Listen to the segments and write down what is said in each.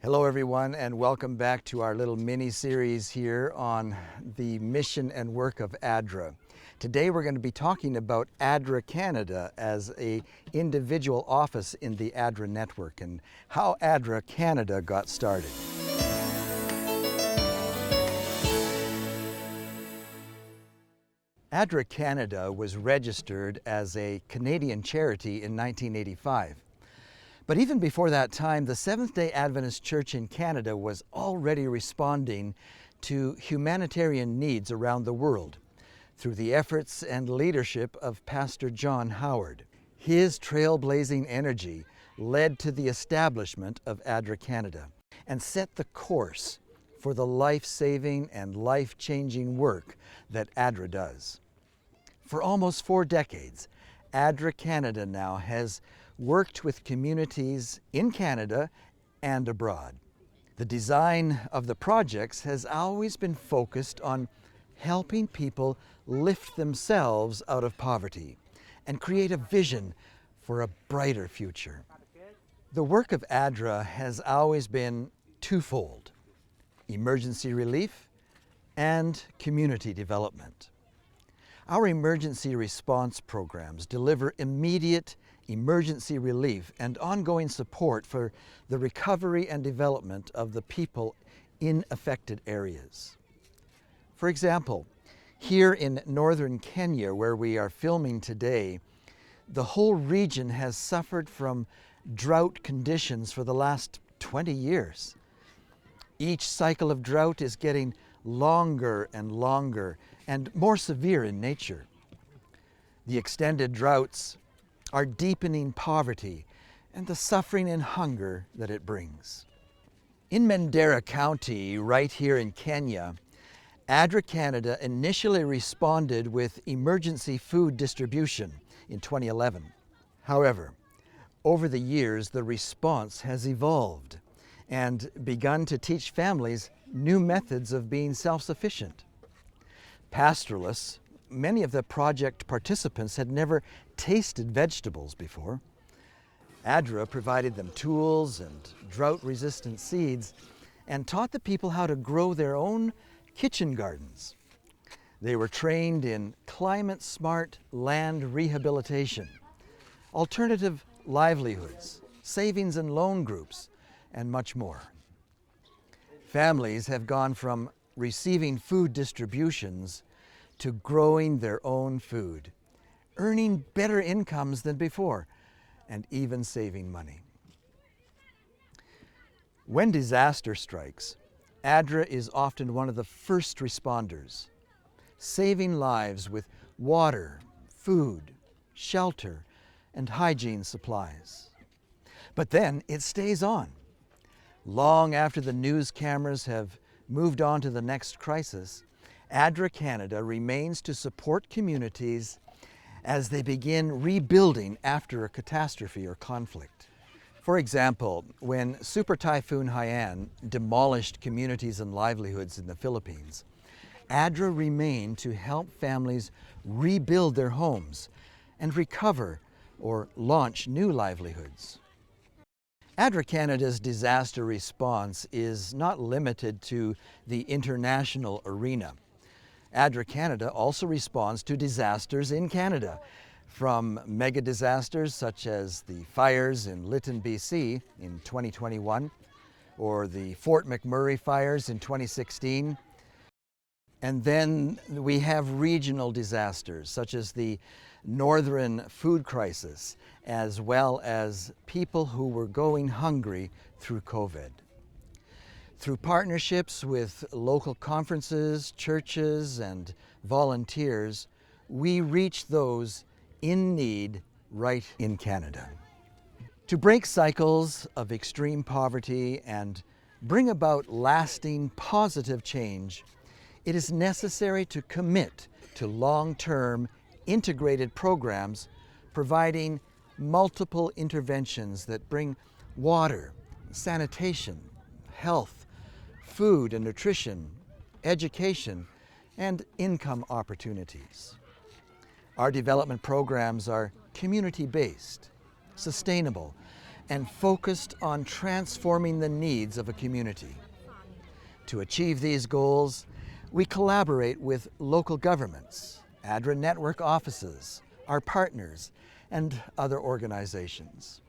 Hello everyone, and welcome back to our little mini-series here on the mission and work of ADRA. Today we're going to be talking about ADRA Canada as an individual office in the ADRA network and how ADRA Canada got started. ADRA Canada was registered as a Canadian charity in 1985. But even before that time, the Seventh-day Adventist Church in Canada was already responding to humanitarian needs around the world through the efforts and leadership of Pastor John Howard. His trailblazing energy led to the establishment of ADRA Canada and set the course for the life-saving and life-changing work that ADRA does. For almost 4 decades, ADRA Canada now has worked with communities in Canada and abroad. The design of the projects has always been focused on helping people lift themselves out of poverty and create a vision for a brighter future. The work of ADRA has always been twofold: emergency relief and community development. Our emergency response programs deliver immediate emergency relief and ongoing support for the recovery and development of the people in affected areas. For example, here in northern Kenya, where we are filming today, the whole region has suffered from drought conditions for the last 20 years. Each cycle of drought is getting longer and longer and more severe in nature. The extended droughts are deepening poverty and the suffering and hunger that it brings. In Mandera County, right here in Kenya, ADRA Canada initially responded with emergency food distribution in 2011. However, over the years, the response has evolved and begun to teach families new methods of being self-sufficient. Pastoralists, many of the project participants had never tasted vegetables before. ADRA provided them tools and drought-resistant seeds and taught the people how to grow their own kitchen gardens. They were trained in climate-smart land rehabilitation, alternative livelihoods, savings and loan groups, and much more. Families have gone from receiving food distributions to growing their own food, earning better incomes than before, and even saving money. When disaster strikes, ADRA is often one of the first responders, saving lives with water, food, shelter, and hygiene supplies. But then it stays on. Long after the news cameras have moved on to the next crisis, ADRA Canada remains to support communities as they begin rebuilding after a catastrophe or conflict. For example, when Super Typhoon Haiyan demolished communities and livelihoods in the Philippines, ADRA remained to help families rebuild their homes and recover or launch new livelihoods. ADRA Canada's disaster response is not limited to the international arena. ADRA Canada also responds to disasters in Canada, from mega disasters such as the fires in Lytton, BC in 2021, or the Fort McMurray fires in 2016. And then we have regional disasters such as the northern food crisis, as well as people who were going hungry through COVID. Through partnerships with local conferences, churches, and volunteers, we reach those in need right in Canada. To break cycles of extreme poverty and bring about lasting positive change, it is necessary to commit to long-term integrated programs providing multiple interventions that bring water, sanitation, health, food and nutrition, education, and income opportunities. Our development programs are community-based, sustainable, and focused on transforming the needs of a community. To achieve these goals, we collaborate with local governments, ADRA network offices, our partners, and other organizations.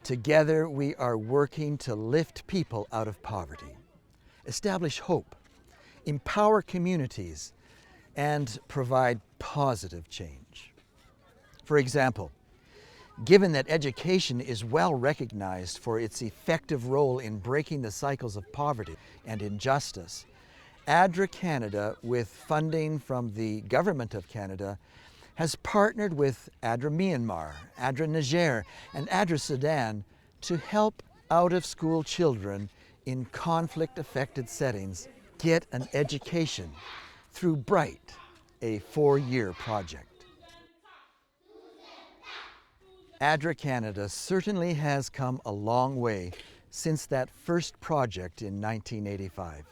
Together, we are working to lift people out of poverty, establish hope, empower communities, and provide positive change. For example, given that education is well recognized for its effective role in breaking the cycles of poverty and injustice, ADRA Canada, with funding from the Government of Canada, has partnered with ADRA Myanmar, ADRA Niger, and ADRA Sudan to help out-of-school children in conflict-affected settings get an education through BRIGHT, a 4-year project. ADRA Canada certainly has come a long way since that first project in 1985.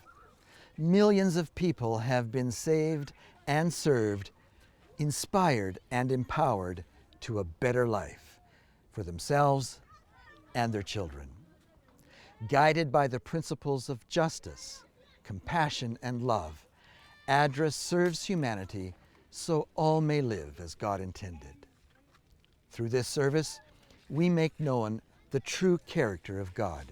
Millions of people have been saved and served, inspired and empowered to a better life for themselves and their children. Guided by the principles of justice, compassion, and love, ADRA serves humanity so all may live as God intended. Through this service, we make known the true character of God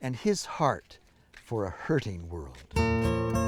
and His heart for a hurting world.